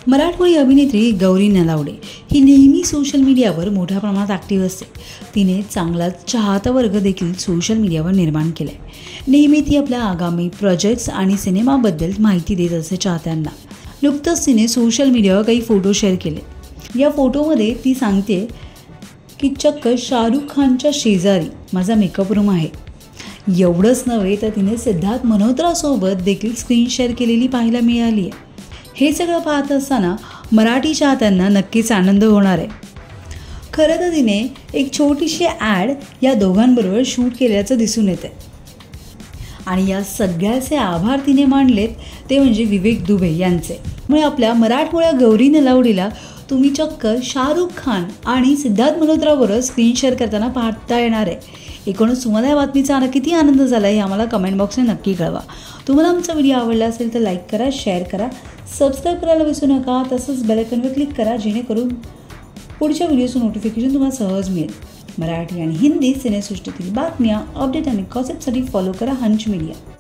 मराठमोळी अभिनेत्री गौरी नलावडे ही नेहमी सोशल मीडियावर मोठ्या प्रमाणात ॲक्टिव्ह असते. तिने चांगलाच चाहता वर्ग देखील सोशल मीडियावर निर्माण केला आहे. नेहमी ती आपल्या आगामी प्रोजेक्ट्स आणि सिनेमाबद्दल माहिती देत असते चाहत्यांना. नुकतंच तिने सोशल मीडियावर काही फोटो शेअर केले. या फोटोमध्ये ती सांगते की चक्क शाहरुख खानच्या शेजारी माझा मेकअप रूम आहे. एवढंच नव्हे तर तिने सिद्धार्थ मल्होत्रासोबत देखील स्क्रीन शेअर केलेली पाहायला मिळाली आहे. हे सगळं पाहत असताना मराठी चाहत्यांना नक्कीच आनंद होणार आहे. खरं तर तिने एक छोटीशी ॲड या दोघांबरोबर शूट केल्याचं दिसून येते आणि या सगळ्याचे आभार तिने मानलेत ते म्हणजे विवेक दुबे यांचे. त्यामुळे आपल्या मराठमोळ्या गौरी नलावडीला तुम्ही चक्क शाहरुख खान आणि सिद्धार्थ मल्होत्राबरोबर स्क्रीन शेअर करताना पाहता येणार आहे. एकूणच तुम्हाला या बातमीचा किती आनंद झाला आहे हे आम्हाला कमेंट बॉक्सने नक्की कळवा. तुम्हाला आमचा व्हिडिओ आवडला असेल तर लाईक करा, शेअर करा, सबस्क्राईब करायला विसरू नका. तसंच बेल आयकॉनवर क्लिक करा जेणेकरून पुढच्या व्हिडिओचं नोटिफिकेशन तुम्हाला सहज मिळेल. मराठी आणि हिंदी सिनेसृष्टीतील बातम्या, अपडेट आणि गॉसिपसाठी फॉलो करा हंच मीडिया.